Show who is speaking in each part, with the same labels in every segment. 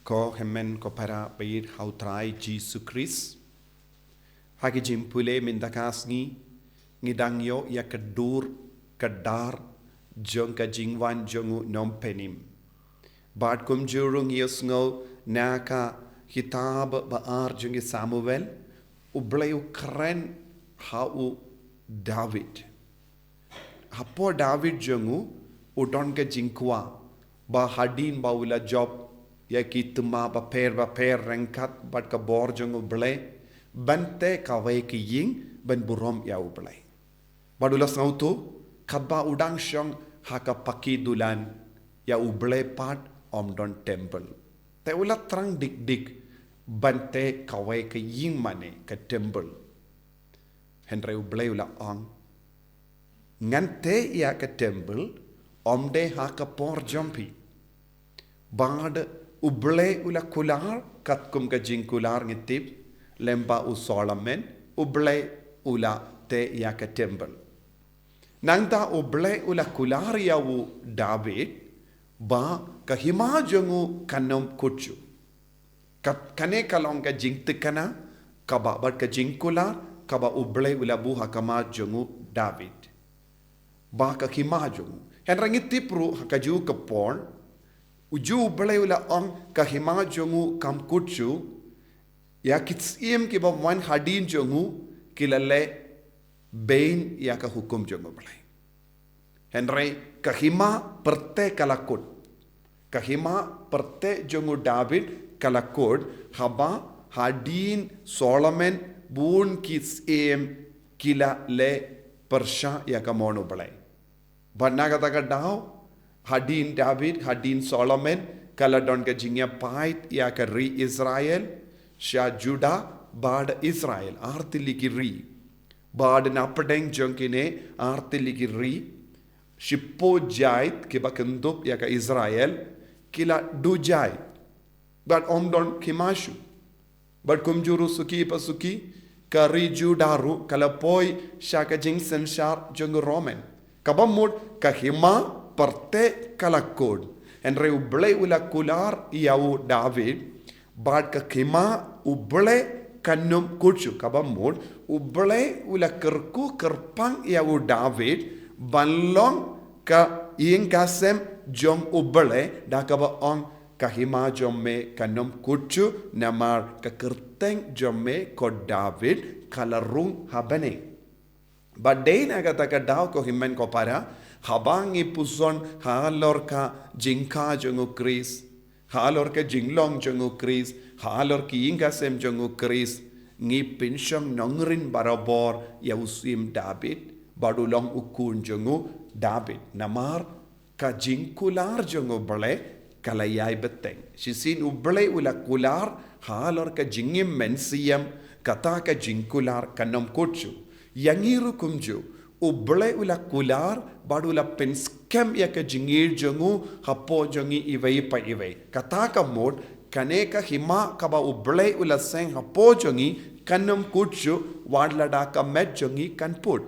Speaker 1: Ko hemen ko para bayir hautrai Jesus Christ. Hagi jimpule mindakas ngi dangyo ya kedur kedar jong ka jingwan jongu nompenim. Bad kum jurung yosngo naka kitab baar jongi Samuel ubleu keren hau David. Hapo David jongu udon ka jingkwa ba hadin ba ula job ya kitma ba per rengkat bat ka bor jongu ble bante kawai ki ying ben burom ya ublai. Badula snautu kadba udang syong haka paki dulan ya ublai pat om don temple. Te ula trang dik bante kawai ki ying mane ka temple. Henry ublai ula ong ngante ya ka temple om de haka por jompi. Bad ublai ula kular katkum ka jingkular ngitip lemba u Solomon ublai ula te ya ka temple. Nangta ublai ula kular ya u David ba kahima jongu kanom kuchu. Kane kalong ka jingtikana kaba bat ka jingkular kaba ublai ula buha kama jongu David. Ba kahima jongu. Henrangitip ru hakaju kapon uju ublai ula ong kahima jongu kam kuchu ya kitsim ki ba wan hadin jongu kilale bain ya ka hukum jongu balai. Henry kahima perte kalakut. Kahima perte jongu David kalakut haba hadin Solomon bun kitsim kila le persha ya ka monu balai. Banna kata ka dao hadin David hadin Solomon kala don ka jingya pait ya ka ri Israel sha Judah bad Israel artili ki ri bad napadeng jongkine artili ki ri shippo jait ke bakendup ya ka Israel kila du jait bad omdon kimashu bad kumjuru suki pasuki ka ri Judaru kala poi sha ka jingsen shar jong Roman kabamud kahima parte kalakod Henry ublay ula kular yau David bad kahima ublay kanum kuchu kabamud ublay ula kerku kerpang yau David banlong ka ing kasem jom ublay da kaba ong kahima jomme kanum kuchu namar ka kerteng jomme ko David kalarung habane. Badai na kata ka daw ko himen ko para habang ipuson halor ka jingka jongu Chris halor ka jinglong jongu Chris halor ki ingasem jongu Chris ngi pinsyong nongrin barabor ya usim David badulong ukun jongu David namar ka jingkular jongu bale kalayay beteng sisin ublay ula kular halor ka jingim mensiyam kata ka jingkular kanom kuchu yangiru kumju ublay ula kular badula penskem ya ka jingir jongu hapo jongi iway pa iway kata ka mod kaneka hima kaba ublay ula seng hapo jongi kanum kuchu wadlada ka met jongi kan put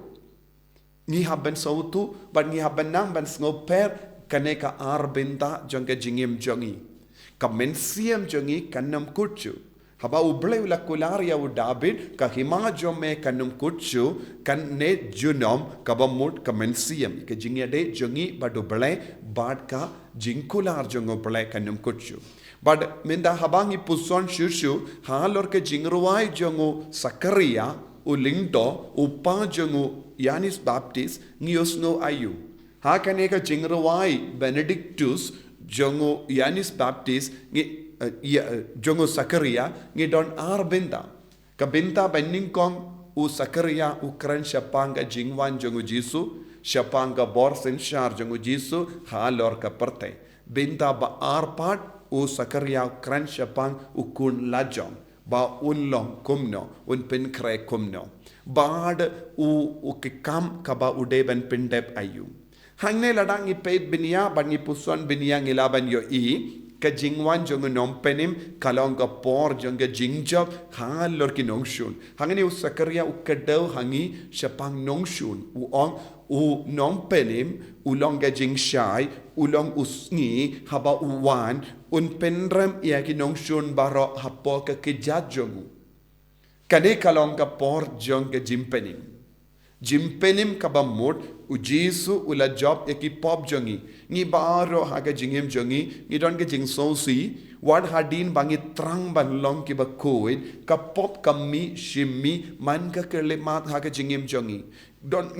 Speaker 1: ni haben sautu but ni haben nang ban sngoper kaneka arbinta jonga jingim jongi ka mensiam jongi kanum kuchu haba ublay ula kular ya u David ka hima jome kanum kuchu kan ne junom kabamut kamensiam ka jingya de jongi badu blay bad ka jingkular jongo blay kanum kuchu bad minda habangi puson shushu halor ke jingruai jongo Sakaria u lingdo upa jongo Yanis Baptist ngiosno ayu ha kaneka jingruai Benedictus jongo Yanis Baptist jongo Sakaria ngi don arbinta ka binta beningkong u Sakaria u kran shapanga jingwan jongo Jisu shapanga borsen shar jongo Jisu halor ka parte binta ba arpat u Sakaria kran shapang u kun lajong ba unlong kumno un pin kre kumno bad u kikam kaba udeben pindep ayu hangne ladang i peit binia bangi puson binia ngilaban yo i ka jingwan jong nompenim kalong ka por jong ka jingjob halor ki nongshun hangani u Sakaria u kadau hangi syapang nongshun u ong u nompenim ulong ka jingshai ulong usngi haba uwan un penrem ia ki nongshun baro hapo ka kejat jongu kane kalong ka por jong ka jimpenim kabamut u Jesu ula job eki pop jongi ngi baro haga jingem jongi ngi don ke jing sosi wad hadin bangi trang ban long ki ba koid ka pop kami shimmi man ka kelemat haga jingem jongi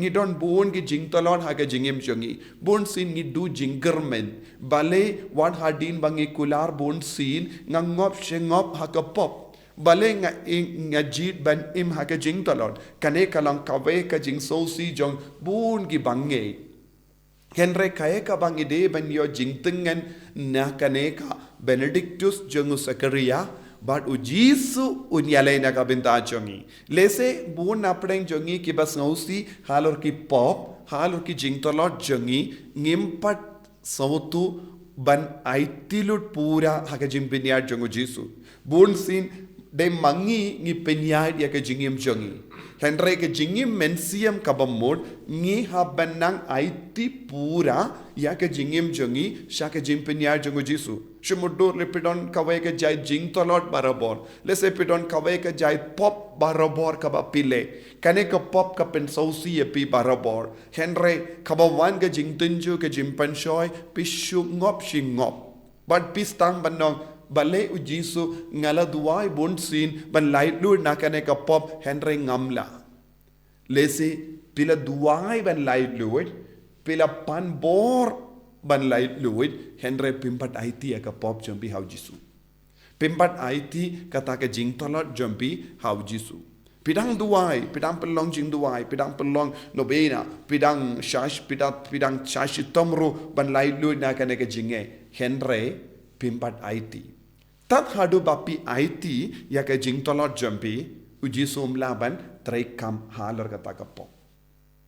Speaker 1: ngi don bon ki jing talon haga jingem jongi bon sin ngi du jingermen bale wad hadin bangi kular bon sin ngangop shengop haga pop bale nga jit ban im haga jing talon kane kalang kawe ka jing sosi jong bun gi bange henre kae ka bangi de ban yo jing tengen na kane ka Benedictus jong Sakaria but u Jesu unyale na ka binta jongi lese bun apdeng jongi ki bas ngausi halor ki pop halor ki jing talon jongi ngimpat sautu ban aitilut pura haga jing binya jong Jesu bun sin de mangi ngi penyai dia ke jingim jongi henre ke jingim mensiam kabamod ngi habanang aiti pura ya ke jingim jongi sha ke jim penyai jongo Jesu shumudur lepidon kawe ke jai jing tolot barabor lese pidon kawe ke jai pop barabor kaba pile kane ke pop ka pen sausi epi barabor henre kabawan ke jing tunju ke jim penshoy pishu ngop shingop but pistang banong bale u Jesu ngala duai bon sin ban light lu nakane ka pop henry ngamla lesi pila duai ban light lu pila pan bor ban light lu henry pimpat IT ka pop jampi how Jesu pimpat IT kata ke jing tolot jampi how Jesu pidang duai pidang pelong jing duai pidang pelong nobena pidang pidang shash tomru ban light lu nakane ke jinge henry pimpat IT tat hadu bapi IT ya ke jing tolot jampi uji somlaban trai kam halar kata kapo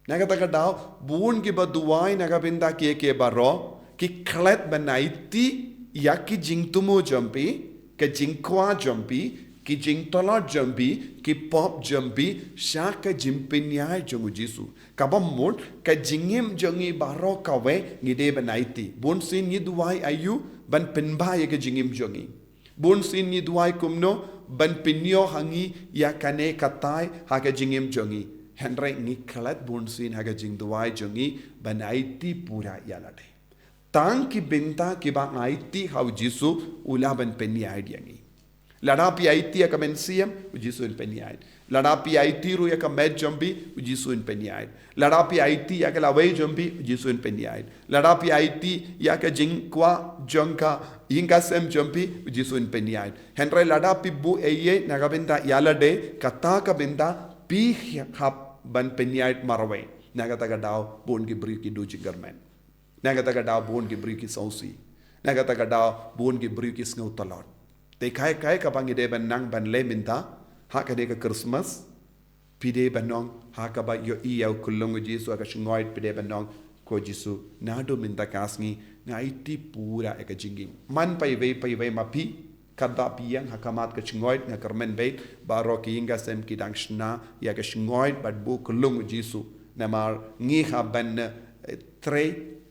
Speaker 1: naga taka daw bun ki baduai naga binda ke baro ki klet ban IT ya ki jing tumo jampi ke jing kwa jampi ki jing tolot jampi ki pop jampi sha ke jimpinya jongu Jesu kabam mut ke jingim jongi baro kawe ngide ban IT bun sin ni duai ayu ban penba ya ke jingim jongi bun sin ni duai kumno ban pinyo hangi ya kane katai haga jingim jongi henre ni khalat bun sin haga jing duai jongi ban IT pura yalade tang ki binta ki ba IT how Jesu ula ban penni idea ngi lada pi IT ya kamensiam Jesu in penni id lada pi IT ru ya ka med jombi Jesu in penni id lada pi IT ya ka lawai jombi Jesu in penni id lada pi IT ya ka jing kwa jonka inga sem jompi Jesu in peniyai henry lada pi bu eye nagabinda yalade kata ka binda pi hap ban peniyai marwe nagata ga daw bon gi bri ki du jingermen nagata ga daw bon gi bri ki sausi nagata ga daw bon gi bri ki snau talot te kai ka bangi de ban nang ban le minta ha ka de ka Christmas pide banong ha ka ba yo iya kulung Jesu ka shingoit pide banong ko Jesu nado minta kasngi ngaiti pura eka jinging man pai vei mapi kada piang hakamat ke chingoit nga karmen bait baro ki inga sem ki dang shna ya ke chingoit bat bu kulung Jesu namar ngi haban tre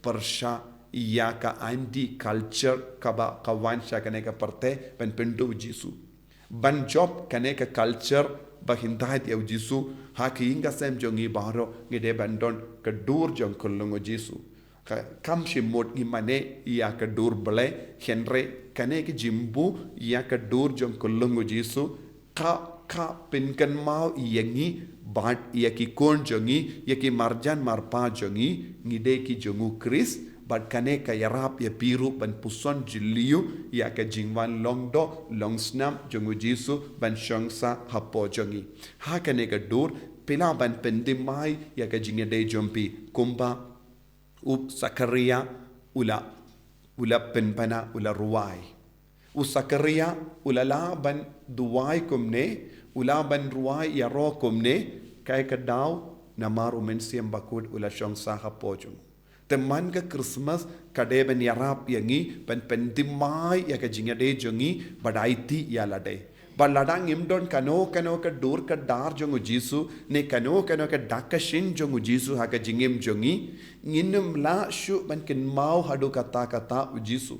Speaker 1: persha ya ka andi culture kaba kawan sha kane ka parte ben pendo Jesu ban job kane ka culture bahindait ya Jesu ha ki inga sem jongi baro ngide bandon ka dur jong kulung Jesu kam shimot imane ya ka dur bale henre kane ki jimbu ya ka dur jong kulungu Jesu ka pinkan mau yangi bat ya ki kon jongi ya ki marjan marpa jongi ngide ki jongu Chris bat kane ka yarap ya piru ban puson jiliu ya ka jingwan longdo longsnam jongu Jesu ban shongsa hapo jongi ha kane ka dur pila ban pendimai ya ka jingede jompi kumba u Sakaria ula penpana ula ruai u Sakaria ula laban duai kumne ula ban ruai ya ro kumne kai ka daw namar umensiam bakut ula shong saha pojung teman ke Christmas kade ben yarap yangi ben pentimai ya ke jingade jongi badaiti ya lade baladang imdon kano ke dur ke dar jongu jisu ne kano ke dakashin jongu jisu ha ke jingim jongi nginum la shu ben ken mau hadu kata jisu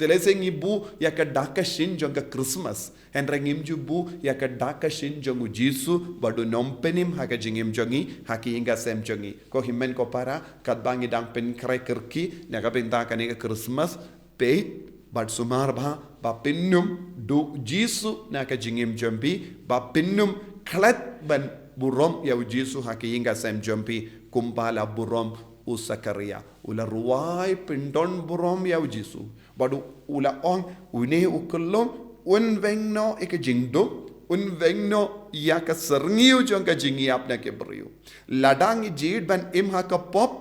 Speaker 1: teleseng ibu ya ke dakashin jonga Christmas henreng imjubu ya ke dakashin jongu jisu badu nompenim ha ke jingim jongi ha ki inga sem jongi ko himen ko para kat bangi dang pen krai kerki ne ka benta kan ke Christmas pe bad sumar ba pinnum du jisu na ka jingim jombi ba pinnum klat ban burom ya jisu ha ki inga sem jombi kumpala burom usakaria ula ruai pindon burom ya jisu badu ula ong une ukulom un vengno ek jingdo un vengno ya ka serniu jong ka jingi apna ke brio ladang jid ban im ha ka pop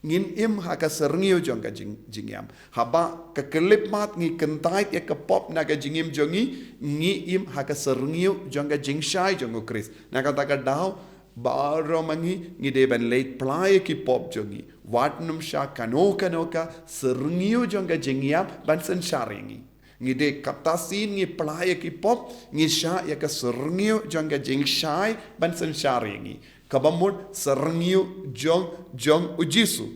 Speaker 1: ngin im ha ka serniu jong ka jingiam haba ka kelip mat ngi kentai ya ka pop na ka jingim jongi ngi im ha ka serniu jong ka jingshai jong Chris na ka ta ka dau baro mangi ngide ban late play ki pop jongi watnum sha kano ka serniu jonga jingia ban sen sharingi ngide katasin ngi play ki pop ngi sha ya ka serniu jonga jing shai ban sen sharingi kabamud serniu jong ujisu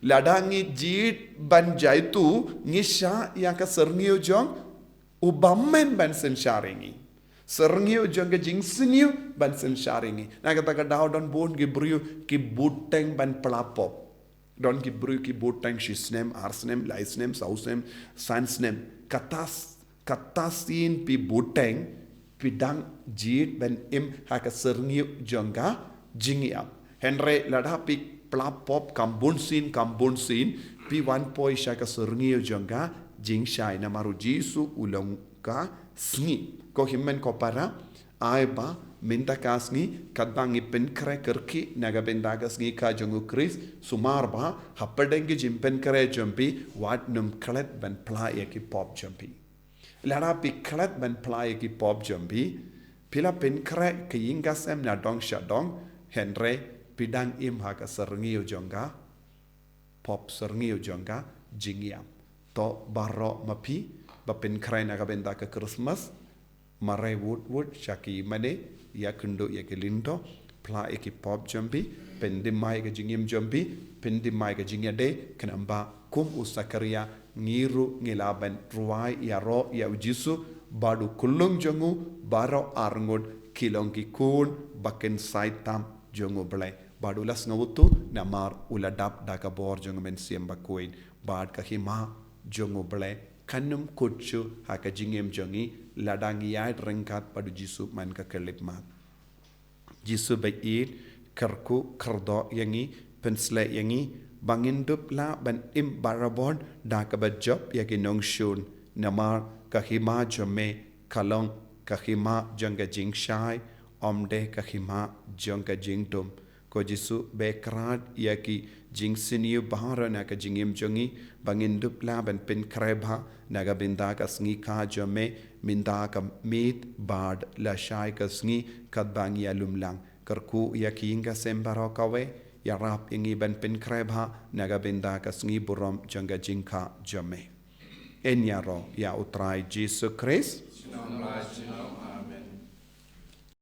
Speaker 1: ladangi jit ban jaitu ngi sha ya ka serniu jong ubammen ban sen sharingi serniu jonga jing siniu ban sen sharingi na kata ka daw don bon gibriu ki buteng ban plapop don gibriu ki buteng shisnem arsnem laisnem sausnem sansnem katasin pi buteng pidang jit ban im ha ka serniu jonga jingiap henre lada pi plapop kambun sin pi one poi sha ka serniu jonga jing shai na maru jisu ulong ka sngi ko himmen ko para aiba minta kasngi kadbangi pen kre kerki naga bendaga sngi ka jongu Chris sumarba happadengi jimpen kre jumpi wat num klet ban play ki pop jumpi lara pi klet ban play ki pop jumpi pila pen kre ke yinga sem na dong shadong henre pidang im ha ka serngio jonga pop serngio jonga jingiam to barro mapi ba pen kre naga bendaga Christmas marai wood shaki mane ya kundo ya kelindo pla eki pop jumpi pendimai ke jingim jumpi pendimai ke jingya de kanamba kum usakaria ngiru ngilaban ruai ya ro ya ujisu badu kulung jongu baro arngod kilongi kun baken saitam jongu blai badu las ngawutu namar uladap daga bor jongu men siamba koin bad kahima jongu blai kanum kutsu haka jingim jongi ladangi yait rengkat padu jisu man ka kelip mat jisu bayit kerku kerdo yangi pensle yangi bangindup la ban im barabon da ka bajob yaki nong shun namar kahima jome kalong kahima jonga jingshai omde kahima jonga jingtum ko jisu bekrat yaki jingsiniu bahara na ka jingim jongi bangindup la ban pen kreba naga binda ka sngi ka jome minda ka mit bad la shai ka sngi kat bang ya lumlang kerku yaki inga sembaro kawe ya rap ingi ban pen kreba naga binda ka sngi burom jonga jingka jome en ya ro ya utrai Jesu Christ